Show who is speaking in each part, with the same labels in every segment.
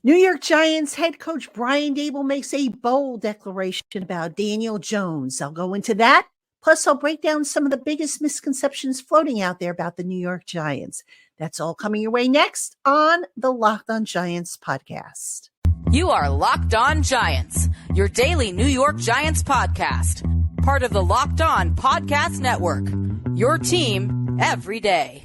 Speaker 1: New York Giants head coach Brian Daboll makes a bold declaration about Daniel Jones. I'll go into that. Plus, I'll break down some of the biggest misconceptions floating out there about the New York Giants. That's all coming your way next on the Locked On Giants podcast.
Speaker 2: You are Locked On Giants, your daily New York Giants podcast. Part of the Locked On Podcast Network, your team every day.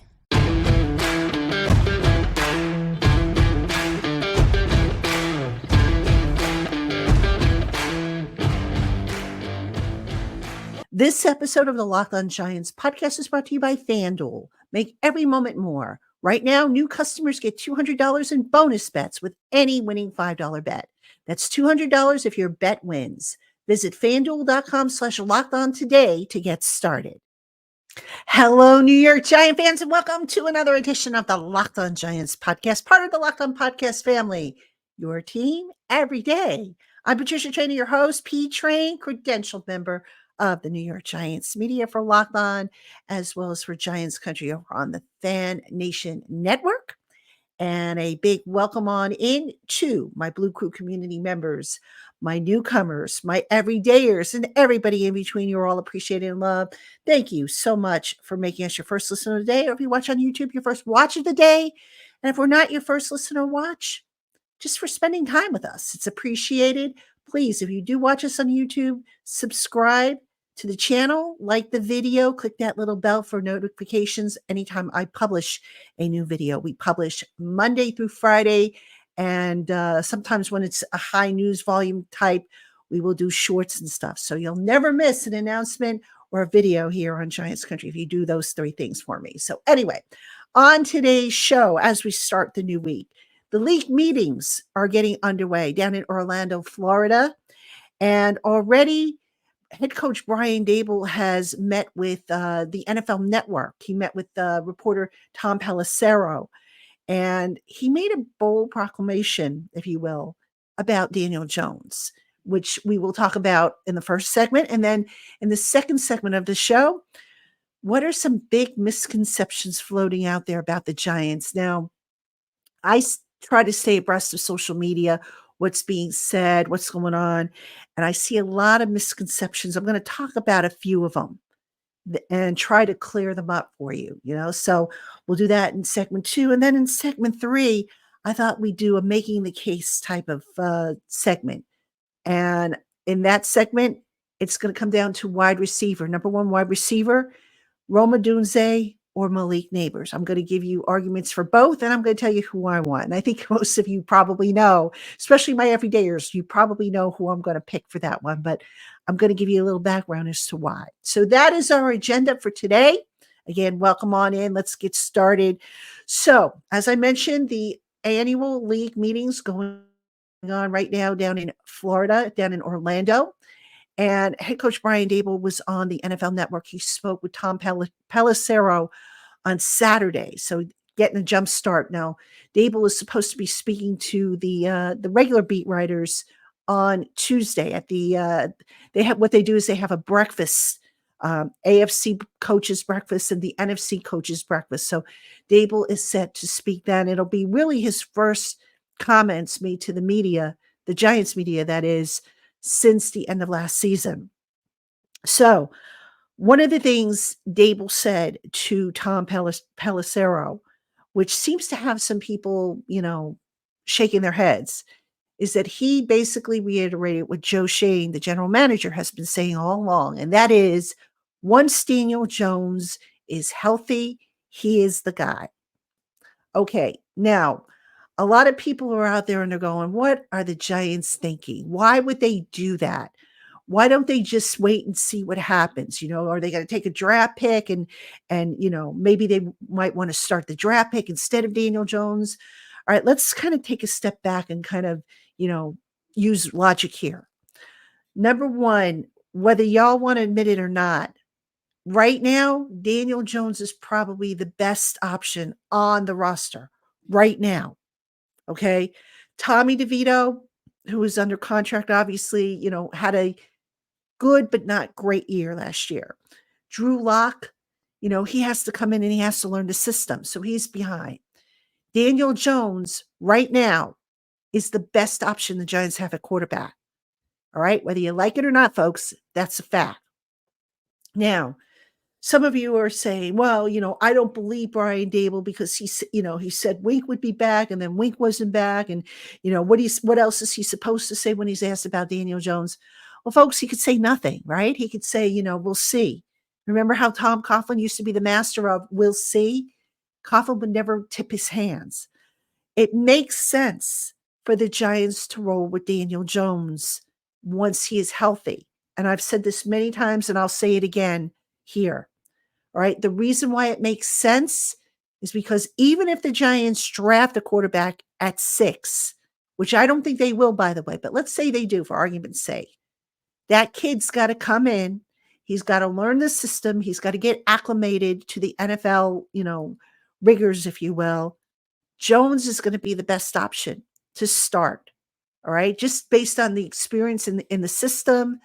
Speaker 1: This episode of the Locked On Giants podcast is brought to you by FanDuel. Make every moment more. Right now, new customers get $200 in bonus bets with any winning $5 bet. That's $200 if your bet wins. Visit FanDuel.com/lockedon today to get started. Hello, New York Giant fans, and welcome to another edition of the Locked On Giants podcast, part of the Locked On Podcast family. Your team every day. I'm Patricia Traynor, your host, P-Train, credentialed member of the New York Giants media for Locked On, as well as for Giants Country over on the Fan Nation Network. And a big welcome on in to my Blue Crew community members, my newcomers, my everydayers, and everybody in between. You're all appreciated and loved. Thank you so much for making us your first listener of the day, or if you watch on YouTube, your first watch of the day. And if we're not your first listener watch, just for spending time with us. It's appreciated. Please, if you do watch us on YouTube, subscribe to the channel, like the video, click that little bell for notifications anytime I publish a new video. We publish Monday through Friday, and sometimes when it's a high news volume type, we will do shorts and stuff. So you'll never miss an announcement or a video here on Giants Country if you do those three things for me. So anyway, on today's show, as we start the new week, the league meetings are getting underway down in Orlando, Florida, and already head coach Brian Daboll has met with the NFL Network. He met with reporter Tom Pelissero, and he made a bold proclamation, if you will, about Daniel Jones, which we will talk about in the first segment. And then in the second segment of the show, what are some big misconceptions floating out there about the Giants? Now, I try to stay abreast of social media, what's being said, what's going on. And I see a lot of misconceptions. I'm going to talk about a few of them and try to clear them up for you, So we'll do that in segment 2. And then in segment 3, I thought we'd do a making the case type of segment. And in that segment, it's going to come down to wide receiver. Number one wide receiver, Rome Odunze or Malik Nabers. I'm going to give you arguments for both, and I'm going to tell you who I want. And I think most of you probably know, especially my everydayers, you probably know who I'm going to pick for that one, but I'm going to give you a little background as to why. So that is our agenda for today. Again, welcome on in. Let's get started. So as I mentioned, the annual league meetings going on right now down in Florida, down in Orlando. And head coach Brian Daboll was on the NFL Network. He spoke with Tom Pelissero on Saturday, so getting a jump start. Now, Daboll is supposed to be speaking to the regular beat writers on Tuesday at the they have what they do is they have a breakfast, AFC coaches breakfast and the NFC coaches breakfast. So Daboll is set to speak then. It'll be really his first comments made to the media, the Giants media, that is, since the end of last season. So one of the things Daboll said to Tom Pelissero, which seems to have some people, shaking their heads, is that he basically reiterated what Joe Schoen, the general manager, has been saying all along. And that is, once Daniel Jones is healthy, he is the guy. Okay, now, a lot of people are out there and they're going, what are the Giants thinking? Why would they do that? Why don't they just wait and see what happens? Are they going to take a draft pick and maybe they might want to start the draft pick instead of Daniel Jones? All right, let's kind of take a step back and kind of, use logic here. Number one, whether y'all want to admit it or not, right now, Daniel Jones is probably the best option on the roster right now. Okay. Tommy DeVito, who was under contract, obviously, had a good but not great year last year. Drew Lock, he has to come in and he has to learn the system. So he's behind. Daniel Jones right now is the best option the Giants have at quarterback. All right. Whether you like it or not, folks, that's a fact. Now, some of you are saying, well, I don't believe Brian Daboll because he said Wink would be back and then Wink wasn't back. And, what else is he supposed to say when he's asked about Daniel Jones? Well, folks, he could say nothing, right? He could say, we'll see. Remember how Tom Coughlin used to be the master of we'll see? Coughlin would never tip his hands. It makes sense for the Giants to roll with Daniel Jones once he is healthy. And I've said this many times and I'll say it again here. All right. The reason why it makes sense is because even if the Giants draft a quarterback at 6, which I don't think they will, by the way, but let's say they do for argument's sake, that kid's got to come in. He's got to learn the system. He's got to get acclimated to the NFL, rigors, if you will. Jones is going to be the best option to start. All right. Just based on the experience in the system,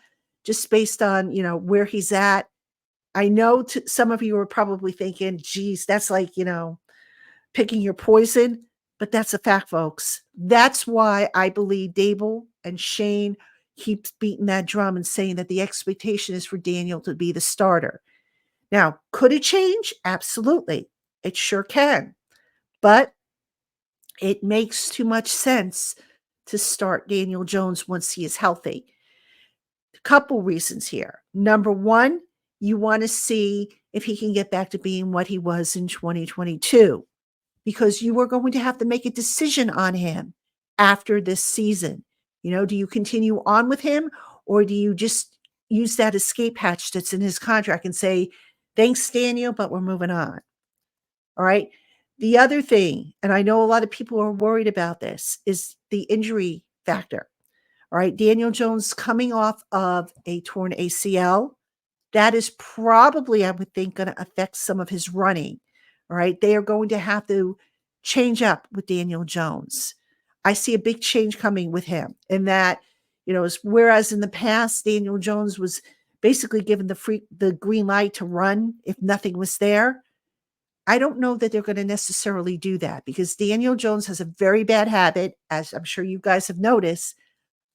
Speaker 1: just based on, where he's at. I know some of you are probably thinking, geez, that's like, picking your poison, but that's a fact, folks. That's why I believe Daboll and Shane keeps beating that drum and saying that the expectation is for Daniel to be the starter. Now, could it change? Absolutely. It sure can. But it makes too much sense to start Daniel Jones once he is healthy. A couple reasons here. Number one, you want to see if he can get back to being what he was in 2022, because you are going to have to make a decision on him after this season. Do you continue on with him or do you just use that escape hatch that's in his contract and say, thanks, Daniel, but we're moving on? All right. The other thing, and I know a lot of people are worried about this, is the injury factor. All right. Daniel Jones coming off of a torn ACL. That is probably, I would think, going to affect some of his running. All right. They are going to have to change up with Daniel Jones. I see a big change coming with him in that, whereas in the past, Daniel Jones was basically given the green light to run if nothing was there. I don't know that they're going to necessarily do that because Daniel Jones has a very bad habit, as I'm sure you guys have noticed,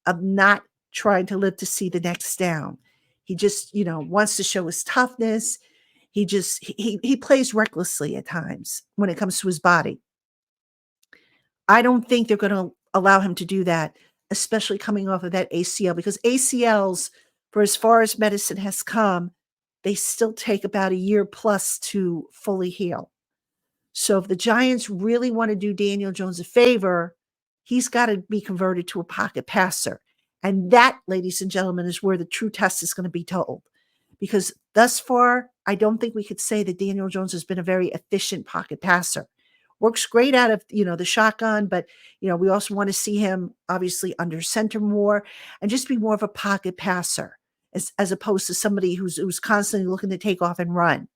Speaker 1: of not trying to live to see the next down. He just, wants to show his toughness. He plays recklessly at times when it comes to his body. I don't think they're going to allow him to do that, especially coming off of that ACL, because ACLs, for as far as medicine has come, they still take about a year plus to fully heal. So if the Giants really want to do Daniel Jones a favor, he's got to be converted to a pocket passer. And that, ladies and gentlemen, is where the true test is going to be told. Because thus far, I don't think we could say that Daniel Jones has been a very efficient pocket passer. Works great out of, the shotgun, but, we also want to see him obviously under center more and just be more of a pocket passer as opposed to somebody who's constantly looking to take off and run.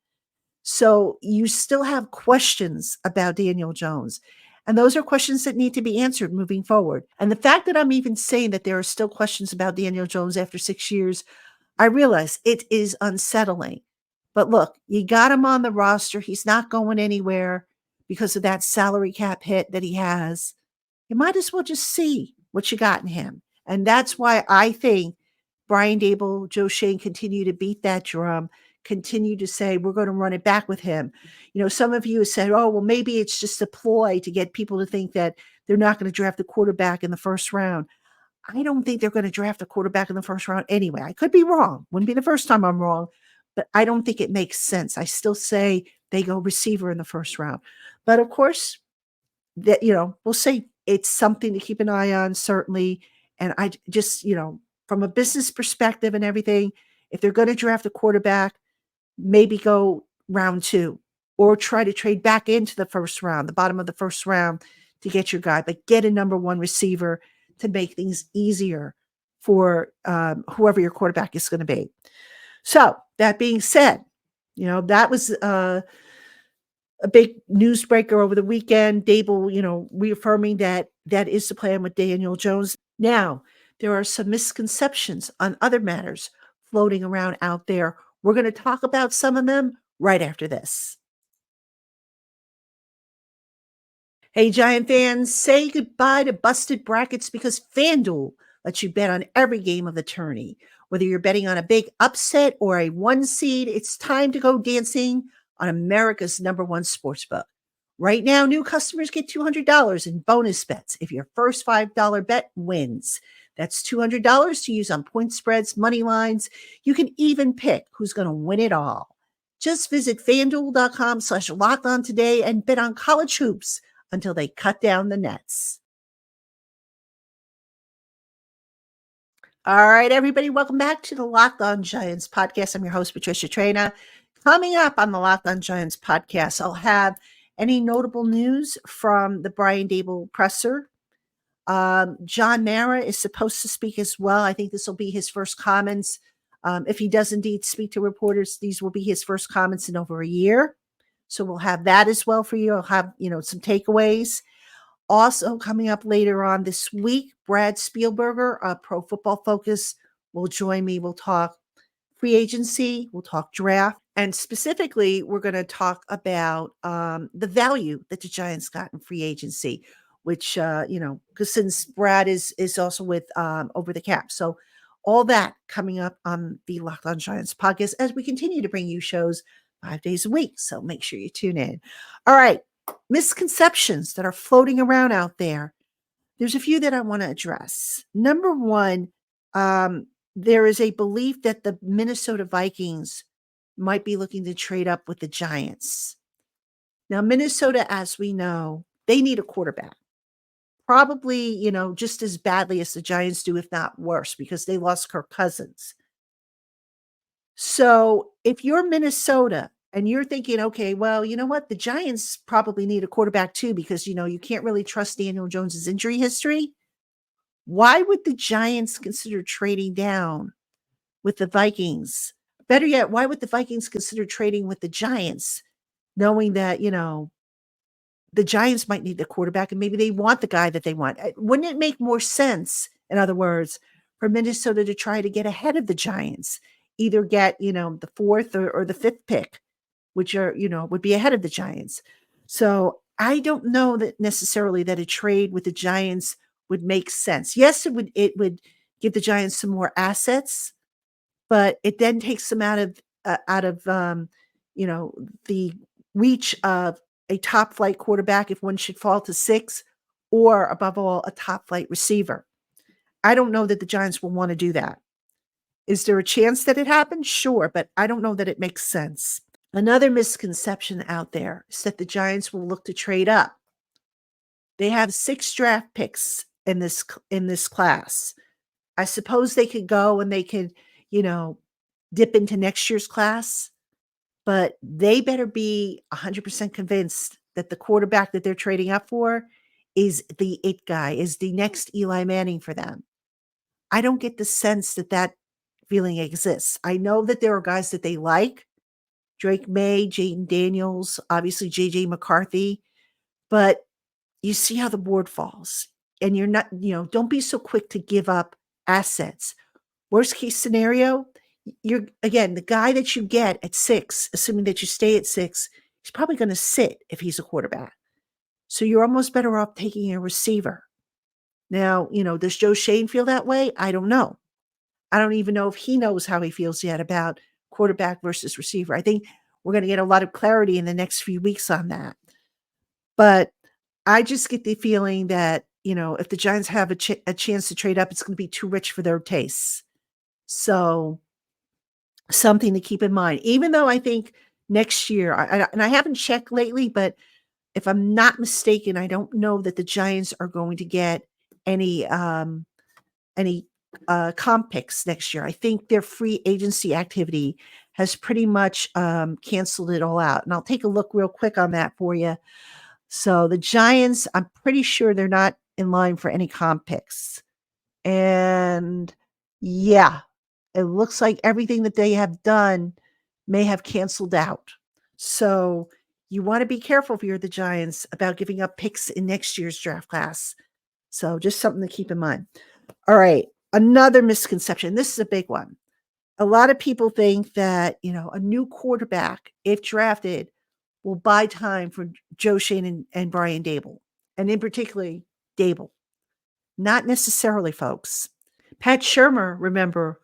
Speaker 1: So you still have questions about Daniel Jones. And those are questions that need to be answered moving forward. And the fact that I'm even saying that there are still questions about Daniel Jones after 6 years, I realize it is unsettling. But look, you got him on the roster. He's not going anywhere because of that salary cap hit that he has. You might as well just see what you got in him. And that's why I think Brian Daboll, Joe Shane continue to beat that drum, continue to say, we're going to run it back with him. Some of you have said, oh, well, maybe it's just a ploy to get people to think that they're not going to draft a quarterback in the first round. I don't think they're going to draft a quarterback in the first round anyway. I could be wrong. Wouldn't be the first time I'm wrong, but I don't think it makes sense. I still say they go receiver in the first round. But of course, that, we'll see. It's something to keep an eye on, certainly. And I just, from a business perspective and everything, if they're going to draft a quarterback, maybe go round 2 or try to trade back into the first round, the bottom of the first round to get your guy, but get a number one receiver to make things easier for whoever your quarterback is going to be. So that being said, that was a big newsbreaker over the weekend. Daboll, reaffirming that is the plan with Daniel Jones. Now, there are some misconceptions on other matters floating around out there. We're going to talk about some of them right after this. Hey, Giant fans, say goodbye to busted brackets because FanDuel lets you bet on every game of the tourney. Whether you're betting on a big upset or a one seed, it's time to go dancing on America's number one sportsbook. Right now, new customers get $200 in bonus bets if your first $5 bet wins. That's $200 to use on point spreads, money lines. You can even pick who's going to win it all. Just visit fanduel.com/locked-on today and bet on college hoops until they cut down the nets. All right, everybody, welcome back to the Locked On Giants podcast. I'm your host, Patricia Traina. Coming up on the Locked On Giants podcast, I'll have any notable news from the Brian Daboll presser. John Mara is supposed to speak as well. I think this will be his first comments. If he does indeed speak to reporters, these will be his first comments in over a year. So we'll have that as well for you. I'll have, some takeaways. Also coming up later on this week, Brad Spielberger of Pro Football Focus will join me. We'll talk free agency, we'll talk draft, and specifically, we're going to talk about the value that the Giants got in free agency, which, because since Brad is also with Over the Cap. So all that coming up on the Locked On Giants podcast as we continue to bring you shows 5 days a week. So make sure you tune in. All right. Misconceptions that are floating around out there. There's a few that I want to address. Number one, there is a belief that the Minnesota Vikings might be looking to trade up with the Giants. Now, Minnesota, as we know, they need a quarterback. Probably, just as badly as the Giants do, if not worse, because they lost Kirk Cousins. So if you're Minnesota and you're thinking, okay, well, you know what? The Giants probably need a quarterback too, because, you can't really trust Daniel Jones's injury history. Why would the Giants consider trading down with the Vikings? Better yet, why would the Vikings consider trading with the Giants, knowing that, the Giants might need the quarterback and maybe they want the guy that they want? Wouldn't it make more sense, in other words, for Minnesota to try to get ahead of the Giants, either get, the fourth or the fifth pick, which are, would be ahead of the Giants? So I don't know that necessarily that a trade with the Giants would make sense. Yes, it would give the Giants some more assets, but it then takes them out of the reach of a top flight quarterback if one should fall to 6, or above all, a top flight receiver. I don't know that the Giants will want to do that. Is there a chance that it happens? Sure, but I don't know that it makes sense. Another misconception out there is that the Giants will look to trade up. They have 6 draft picks in this class. I suppose they could go and they could, dip into next year's class, but they better be 100% convinced that the quarterback that they're trading up for is the it guy, is the next Eli Manning for them. I don't get the sense that feeling exists. I know that there are guys that they like, Drake May, Jaden Daniels, obviously JJ McCarthy, but you see how the board falls, and you're not, don't be so quick to give up assets. Worst case scenario, the guy that you get at 6, assuming that you stay at 6, he's probably going to sit if he's a quarterback. So you're almost better off taking a receiver. Now, does Joe Shane feel that way? I don't know. I don't even know if he knows how he feels yet about quarterback versus receiver. I think we're going to get a lot of clarity in the next few weeks on that. But I just get the feeling that, if the Giants have a chance to trade up, it's going to be too rich for their tastes. So something to keep in mind, even though I think next year, and I haven't checked lately, but if I'm not mistaken, I don't know that the Giants are going to get any comp picks next year. I think their free agency activity has pretty much canceled it all out. And I'll take a look real quick on that for you. So the Giants, I'm pretty sure they're not in line for any comp picks. And yeah, it looks like everything that they have done may have canceled out. So you want to be careful if you're the Giants about giving up picks in next year's draft class. So just something to keep in mind. All right. Another misconception. This is a big one. A lot of people think that, a new quarterback, if drafted, will buy time for Joe Shane and Brian Daboll. and in particular, Daboll. Not necessarily, folks. Pat Shermer, remember,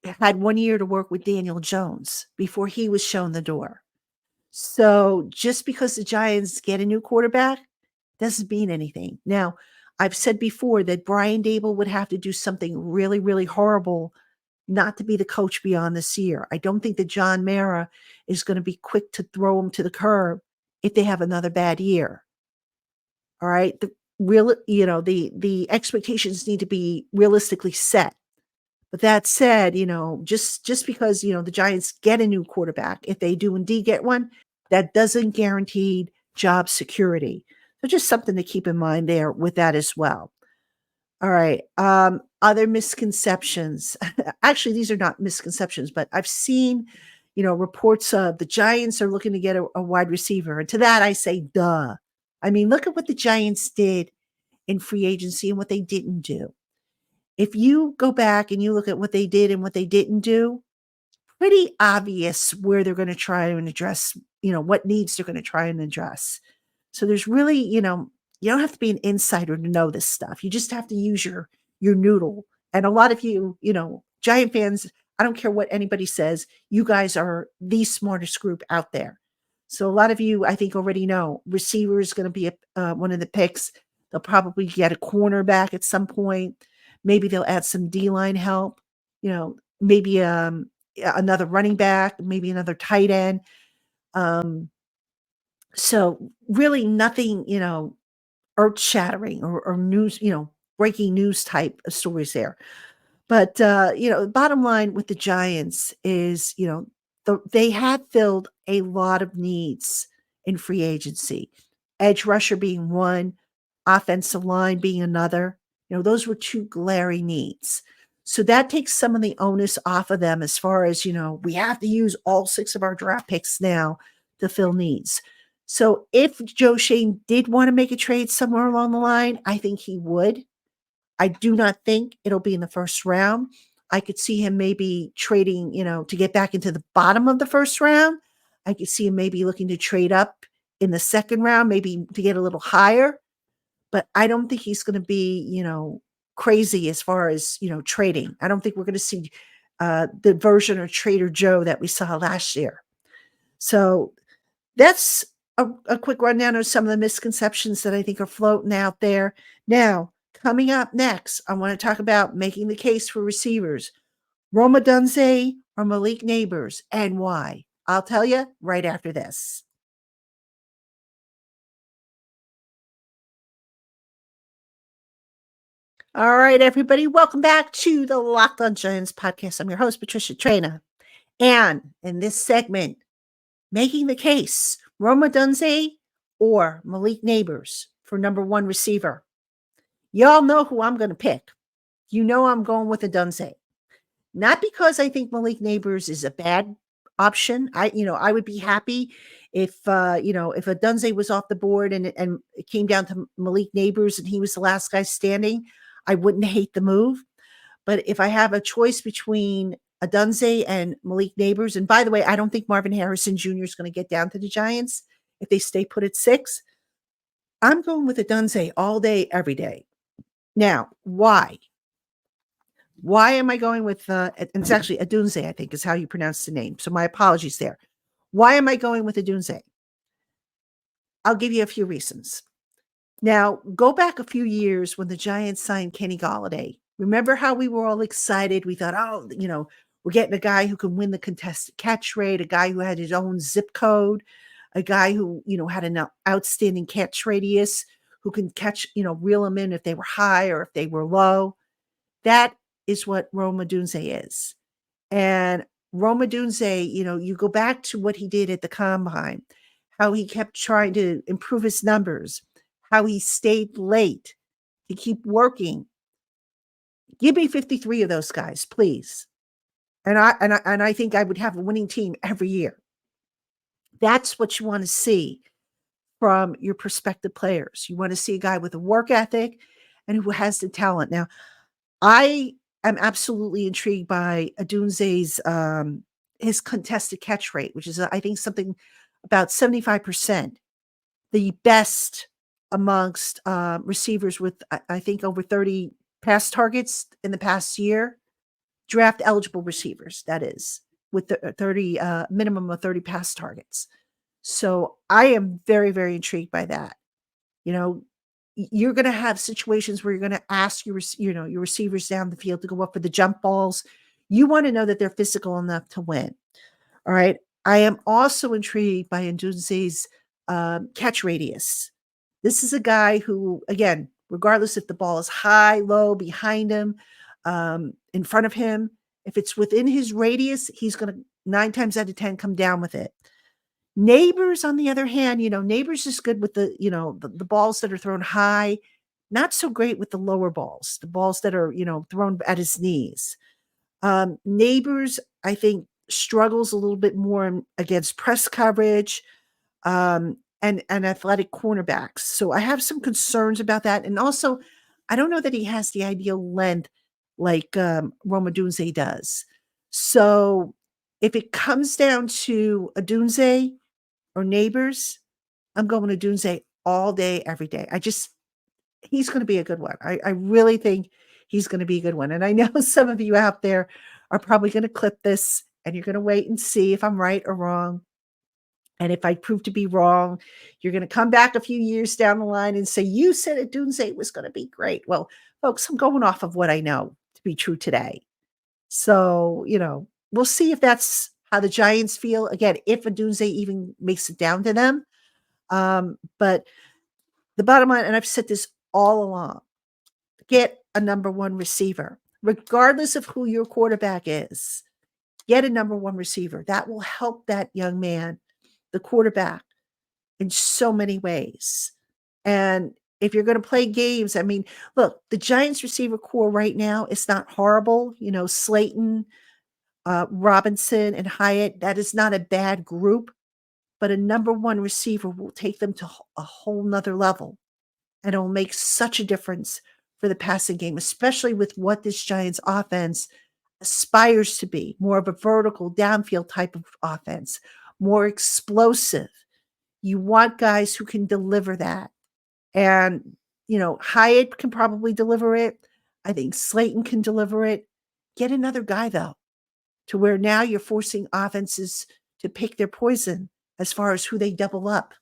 Speaker 1: had 1 year to work with Daniel Jones before he was shown the door. So just because the Giants get a new quarterback doesn't mean anything. Now, I've said before that Brian Daboll would have to do something really, really horrible not to be the coach beyond this year. I don't think that John Mara is going to be quick to throw him to the curb if they have another bad year. All right. The expectations need to be realistically set. But that said, just because, the Giants get a new quarterback, if they do indeed get one, that doesn't guarantee job security. So just something to keep in mind there with that as well. All right. Other misconceptions. Actually, these are not misconceptions, but I've seen, reports of the Giants are looking to get a wide receiver. And to that, I say, duh. I mean, look at what the Giants did in free agency and what they didn't do. If you go back and you look at what they did and what they didn't do, pretty obvious where they're going to try and address, what needs they're going to try and address. So there's really, you don't have to be an insider to know this stuff. You just have to use your noodle. And a lot of you, Giant fans, I don't care what anybody says, you guys are the smartest group out there. So a lot of you, I think, already know receiver is going to be one of the picks. They'll probably get a cornerback at some point. Maybe they'll add some D-line help, maybe another running back, maybe another tight end. So really nothing, earth-shattering or news, breaking news type of stories there. But, the bottom line with the Giants is, they have filled a lot of needs in free agency. Edge rusher being one, offensive line being another. Those were two glaring needs. So that takes some of the onus off of them as far as, we have to use all 6 of our draft picks now to fill needs. So if Joe Shane did want to make a trade somewhere along the line, I think he would. I do not think it'll be in the first round. I could see him maybe trading, to get back into the bottom of the first round. I could see him maybe looking to trade up in the second round, maybe to get a little higher. But I don't think he's going to be, crazy as far as, trading. I don't think we're going to see the version of Trader Joe that we saw last year. So that's a quick rundown of some of the misconceptions that I think are floating out there. Now, coming up next, I want to talk about making the case for receivers. Rome Odunze or Malik Nabers, and why. I'll tell you right after this. All right, everybody, welcome back to the Locked On Giants podcast. I'm your host, Patricia Traina. And in this segment, making the case, Rome Odunze or Malik Nabers for number one receiver. Y'all know who I'm going to pick. You know I'm going with Odunze. Not because I think Malik Nabers is a bad option. I would be happy if Odunze was off the board and it came down to Malik Nabers and he was the last guy standing. I wouldn't hate the move. But if I have a choice between Odunze and Malik Nabers, and by the way, I don't think Marvin Harrison Jr. is going to get down to the Giants if they stay put at 6. I'm going with Odunze all day, every day. Now, why? Why am I going with, it's actually Odunze, I think is how you pronounce the name. So my apologies there. Why am I going with Odunze? I'll give you a few reasons. Now, go back a few years when the Giants signed Kenny Golladay. Remember how we were all excited? We thought, we're getting a guy who can win the contested catch rate, a guy who had his own zip code, a guy who, had an outstanding catch radius, who can catch, reel them in if they were high or if they were low. That is what Rome Odunze is. And Rome Odunze, you go back to what he did at the combine, how he kept trying to improve his numbers, how he stayed late to keep working. Give me 53 of those guys, please. And I think I would have a winning team every year. That's what you want to see from your prospective players. You want to see a guy with a work ethic and who has the talent. Now, I am absolutely intrigued by Odunze's his contested catch rate, which is, I think, something about 75%. The best amongst receivers with, I think, over 30 pass targets in the past year. Draft eligible receivers, that is, with the 30 minimum of 30 pass targets. So I am very, very intrigued by that. You know, you're going to have situations where you're going to ask your receivers down the field to go up for the jump balls. You want to know that they're physical enough to win. All right. I am also intrigued by Odunze's catch radius. This is a guy who, again, regardless if the ball is high, low, behind him, in front of him, if it's within his radius, he's going to 9 times out of 10 come down with it. Nabers, on the other hand, Nabers is good with the balls that are thrown high, not so great with the lower balls, the balls that are, thrown at his knees. Nabers, I think, struggles a little bit more against press coverage and athletic cornerbacks. So I have some concerns about that. And also, I don't know that he has the ideal length like Rome Odunze does. So if it comes down to Odunze or Nabers, I'm going to Odunze all day, every day. He's going to be a good one. I really think he's going to be a good one. And I know some of you out there are probably going to clip this and you're going to wait and see if I'm right or wrong. And if I prove to be wrong, you're going to come back a few years down the line and say, you said Odunze was going to be great. Well, folks, I'm going off of what I know to be true today. So, we'll see if that's how the Giants feel. Again, if Odunze even makes it down to them. But the bottom line, and I've said this all along, get a number one receiver, regardless of who your quarterback is. Get a number one receiver. That will help that young man, the quarterback, in so many ways. And if you're going to play games, I mean, look, the Giants receiver core right now is not horrible. Slayton, Robinson, and Hyatt, that is not a bad group, but a number one receiver will take them to a whole nother level. And it will make such a difference for the passing game, especially with what this Giants offense aspires to be, more of a vertical downfield type of offense, more explosive. You want guys who can deliver that. And, Hyatt can probably deliver it. I think Slayton can deliver it. Get another guy, though, to where now you're forcing offenses to pick their poison as far as who they double up.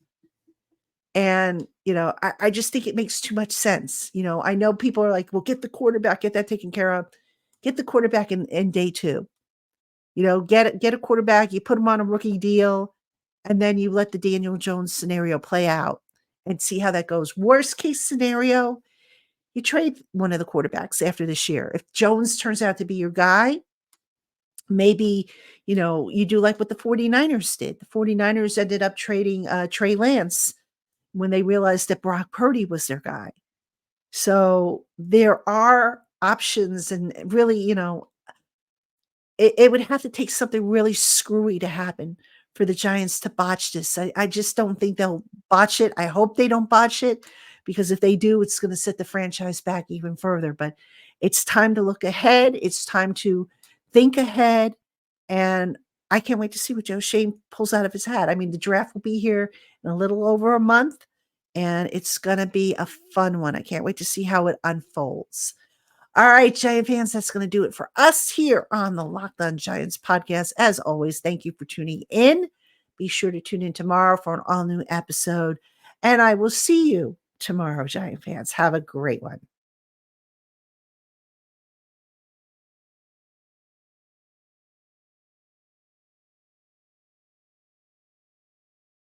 Speaker 1: And, I just think it makes too much sense. I know people are like, well, get the quarterback, get that taken care of. Get the quarterback in day 2. Get a quarterback, you put him on a rookie deal, and then you let the Daniel Jones scenario play out and see how that goes. Worst case scenario, you trade one of the quarterbacks after this year. If Jones turns out to be your guy, maybe, you do like what the 49ers did. The 49ers ended up trading Trey Lance when they realized that Brock Purdy was their guy. So there are options, and really, it would have to take something really screwy to happen for the Giants to botch this. I just don't think they'll botch it. I hope they don't botch it, because if they do, it's going to set the franchise back even further. But it's time to look ahead. It's time to think ahead. And I can't wait to see what Joe Shane pulls out of his hat. I mean, the draft will be here in a little over a month, and it's going to be a fun one. I can't wait to see how it unfolds. All right, Giant fans, that's going to do it for us here on the Locked On Giants podcast. As always, thank you for tuning in. Be sure to tune in tomorrow for an all-new episode, and I will see you tomorrow, Giant fans. Have a great one.